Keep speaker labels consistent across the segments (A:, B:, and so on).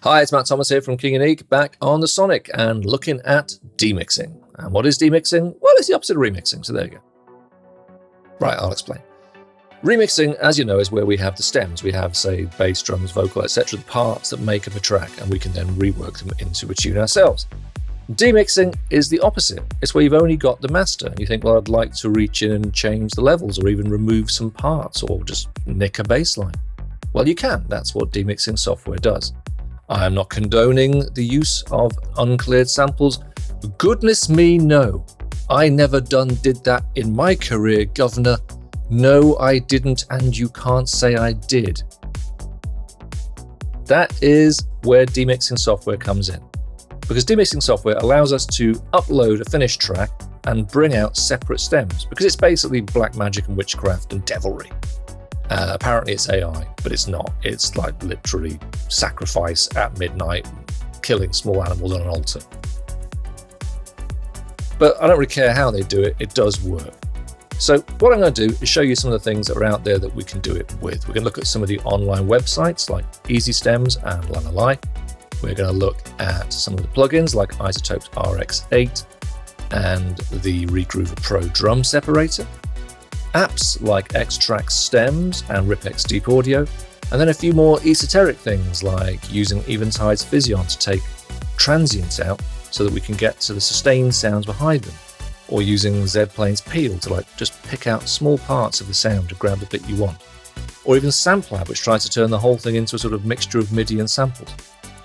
A: Hi, it's Matt Thomas here from King and Eek, back on the Sonic and looking at demixing. And what is demixing? Well, it's the opposite of remixing, so there you go. Right, I'll explain. Remixing, as you know, is where we have the stems. We have, say, bass, drums, vocal, etc., the parts that make up a track, and we can then rework them into a tune ourselves. Demixing is the opposite. It's where you've only got the master, and you think, well, I'd like to reach in and change the levels, or even remove some parts, or just nick a bass line. Well, you can. That's what demixing software does. I am not condoning the use of uncleared samples. Goodness me, no. I never did that in my career, governor. No, I didn't, and you can't say I did. That is where demixing software comes in. Because demixing software allows us to upload a finished track and bring out separate stems, because it's basically black magic and witchcraft and devilry. Apparently it's AI, but it's not. It's like literally sacrifice at midnight, killing small animals on an altar. But I don't really care how they do it, it does work. So what I'm going to do is show you some of the things that are out there that we can do it with. We're going to look at some of the online websites like ezstems and Lalali. We're going to look at some of the plugins like Isotopes RX8 and the Regroover Pro drum separator. Apps like Xtract Stems and RipX Deep Audio, and then a few more esoteric things like using Eventide's Physion to take transients out so that we can get to the sustained sounds behind them, or using Z-Plane's Peel to just pick out small parts of the sound to grab the bit you want, or even SampleLab, which tries to turn the whole thing into a sort of mixture of MIDI and samples.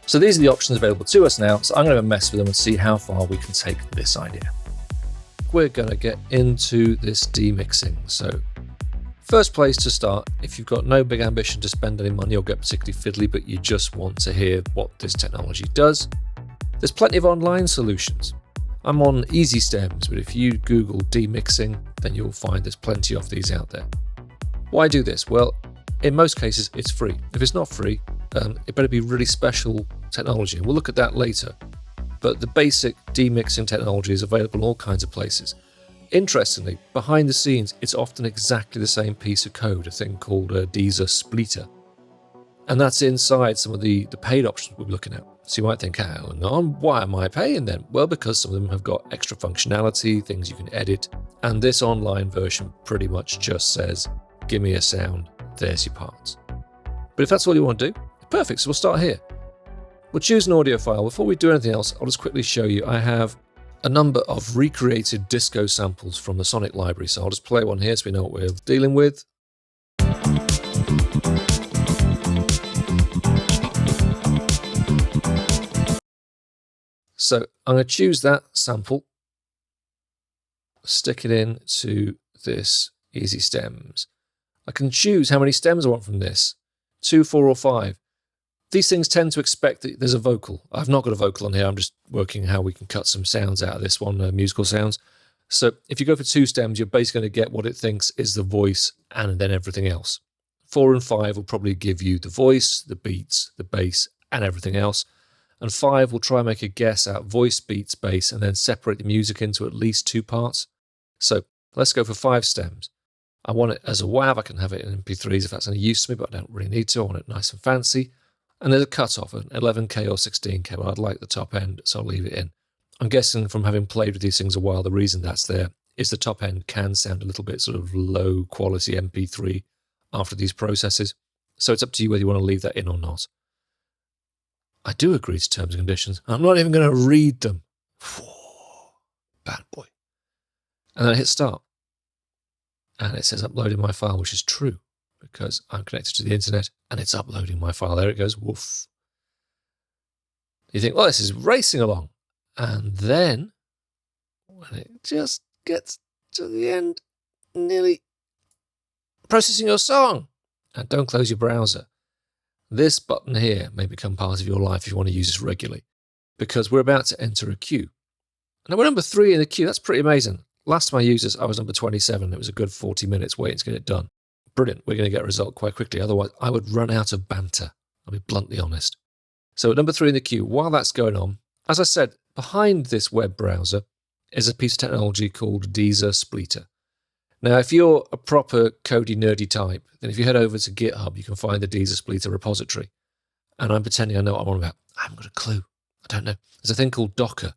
A: So these are the options available to us now, so I'm going to mess with them and see how far we can take this idea. We're going to get into this demixing. So first place to start, if you've got no big ambition to spend any money or get particularly fiddly, but you just want to hear what this technology does, there's plenty of online solutions. I'm on ezstems, but if you Google demixing, then you'll find there's plenty of these out there. Why do this? Well, in most cases, it's free. If it's not free, it better be really special technology, and we'll look at that later. But the basic demixing technology is available in all kinds of places. Interestingly, behind the scenes, it's often exactly the same piece of code, a thing called a ezstems. And that's inside some of the paid options we're looking at. So you might think, hang on, why am I paying then? Well, because some of them have got extra functionality, things you can edit, and this online version pretty much just says, give me a sound, there's your parts. But if that's all you want to do, perfect, so we'll start here. We'll choose an audio file. Before we do anything else, I'll just quickly show you. I have a number of recreated disco samples from the Sonic library, so I'll just play one here so we know what we're dealing with. So I'm going to choose that sample, stick it into this ezstems. I can choose how many stems I want from this, 2, 4, or 5. These things tend to expect that there's a vocal. I've not got a vocal on here. I'm just working how we can cut some sounds out of this one, musical sounds. So if you go for 2 stems, you're basically going to get what it thinks is the voice and then everything else. 4 and 5 will probably give you the voice, the beats, the bass, and everything else. And 5 will try and make a guess at voice, beats, bass, and then separate the music into at least 2 parts. So let's go for 5 stems. I want it as a WAV. I can have it in MP3s if that's any use to me, but I don't really need to. I want it nice and fancy. And there's a cutoff, an 11K or 16K, but I'd like the top end, so I'll leave it in. I'm guessing from having played with these things a while, the reason that's there is the top end can sound a little bit sort of low quality MP3 after these processes. So it's up to you whether you want to leave that in or not. I do agree to terms and conditions. I'm not even going to read them. Bad boy. And then I hit start. And it says uploading my file, which is true, because I'm connected to the internet and it's uploading my file. There it goes, woof. You think, well, this is racing along. And then, when it just gets to the end, nearly processing your song. And don't close your browser. This button here may become part of your life if you want to use this regularly, because we're about to enter a queue. Now we're number 3 in the queue. That's pretty amazing. Last time I used this, I was number 27. It was a good 40 minutes waiting to get it done. Brilliant. We're going to get a result quite quickly. Otherwise, I would run out of banter. I'll be bluntly honest. So at number 3 in the queue, while that's going on, as I said, behind this web browser is a piece of technology called ezstems. Now, if you're a proper codey, nerdy type, then if you head over to GitHub, you can find the ezstems repository. and I'm pretending I know what I'm on about. I haven't got a clue. I don't know. There's a thing called Docker.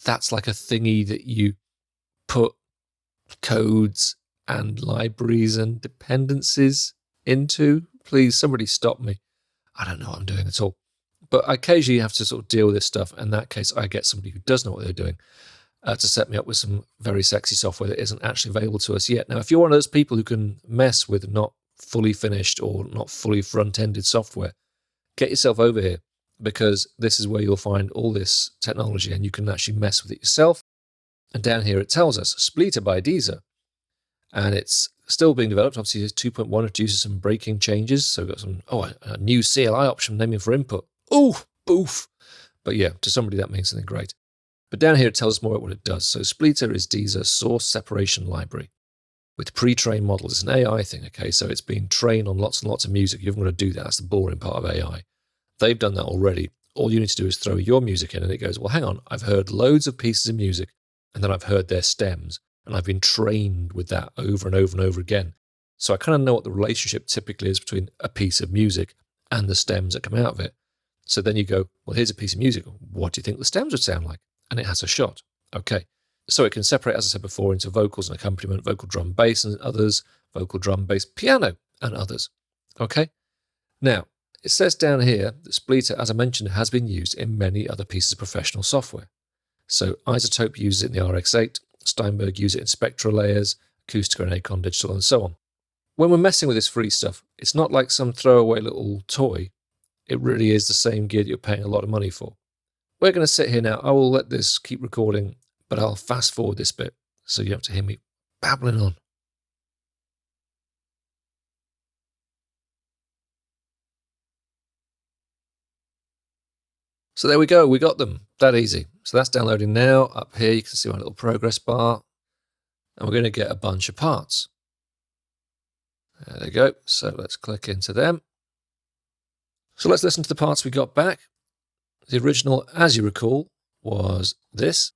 A: That's like a thingy that you put codes and libraries and dependencies into. Please, somebody stop me. I don't know what I'm doing at all. But occasionally you have to sort of deal with this stuff. In that case, I get somebody who does know what they're doing to set me up with some very sexy software that isn't actually available to us yet. Now, if you're one of those people who can mess with not fully finished or not fully front-ended software, get yourself over here, because this is where you'll find all this technology and you can actually mess with it yourself. And down here it tells us Splitter by Deezer. And it's still being developed. Obviously, 2.1 introduces some breaking changes. So we've got some, a new CLI option naming for input. Oh, boof. But yeah, to somebody that means something great. But down here it tells us more about what it does. So Splitter is Deezer's source separation library with pre-trained models. It's an AI thing, okay? So it's been trained on lots and lots of music. You haven't got to do that. That's the boring part of AI. They've done that already. All you need to do is throw your music in and it goes, well, hang on, I've heard loads of pieces of music and then I've heard their stems and I've been trained with that over and over and over again. So I kind of know what the relationship typically is between a piece of music and the stems that come out of it. So then you go, well, here's a piece of music. What do you think the stems would sound like? And it has a shot. Okay. So it can separate, as I said before, into vocals and accompaniment, vocal drum bass and others, vocal drum bass piano and others. Okay. Now, it says down here that Splitter, as I mentioned, has been used in many other pieces of professional software. So Isotope uses it in the RX-8, Steinberg uses it in Spectra layers, Acustica and Acon Digital, and so on. When we're messing with this free stuff, it's not like some throwaway little toy. It really is the same gear that you're paying a lot of money for. We're going to sit here now. I will let this keep recording, but I'll fast forward this bit so you don't have to hear me babbling on. So there we go. We got them. That easy. So that's downloading now. Up here, you can see my little progress bar. And we're going to get a bunch of parts. There they go. So let's click into them. So let's listen to the parts we got back. The original, as you recall, was this.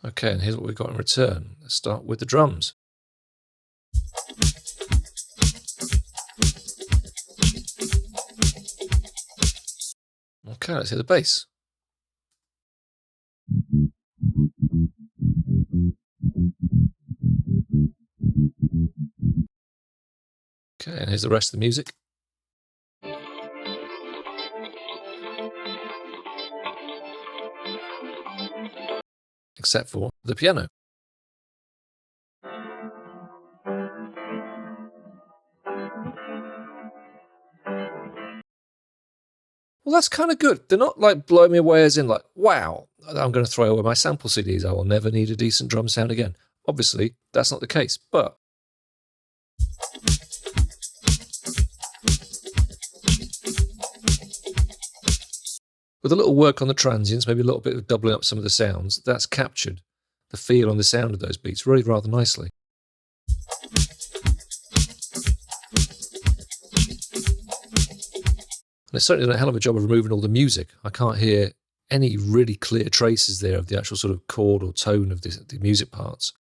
A: Okay, and here's what we got in return. Let's start with the drums. Okay, let's hear the bass. Okay, and here's the rest of the music. Except for the piano. Well, that's kind of good. They're not like blowing me away as in like, wow, I'm going to throw away my sample CDs. I will never need a decent drum sound again. Obviously, that's not the case, but with a little work on the transients, maybe a little bit of doubling up some of the sounds, that's captured the feel and the sound of those beats really rather nicely. And it's certainly done a hell of a job of removing all the music. I can't hear any really clear traces there of the actual sort of chord or tone of the music parts.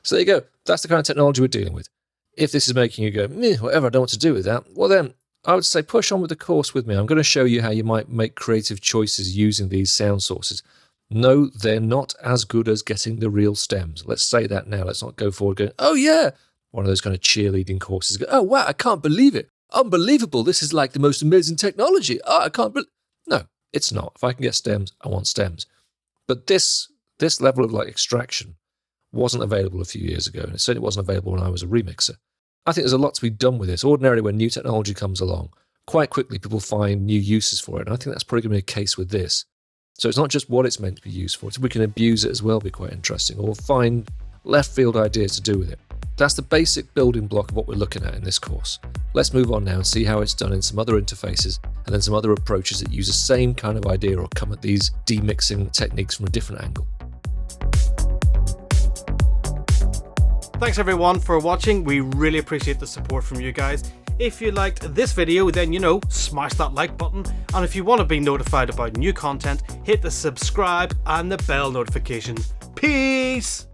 A: So there you go. That's the kind of technology we're dealing with. If this is making you go, whatever, I don't know what to do with that, well then, I would say push on with the course with me. I'm going to show you how you might make creative choices using these sound sources. No, they're not as good as getting the real stems. Let's say that now. Let's not go forward going, oh yeah, one of those kind of cheerleading courses. Go, oh wow, I can't believe it. Unbelievable. This is like the most amazing technology. Oh, I can't believe. No, it's not. If I can get stems, I want stems. But this level of like extraction wasn't available a few years ago, and it certainly wasn't available when I was a remixer. I think there's a lot to be done with this. Ordinarily, when new technology comes along, quite quickly people find new uses for it, and I think that's probably going to be a case with this. So it's not just what it's meant to be used for. It's if we can abuse it as well, be quite interesting, or find left field ideas to do with it. That's the basic building block of what we're looking at in this course. Let's move on now and see how it's done in some other interfaces and then some other approaches that use the same kind of idea or come at these demixing techniques from a different angle.
B: Thanks everyone for watching. We really appreciate the support from you guys. If you liked this video, then smash that like button, and if you want to be notified about new content, hit the subscribe and the bell notification. Peace!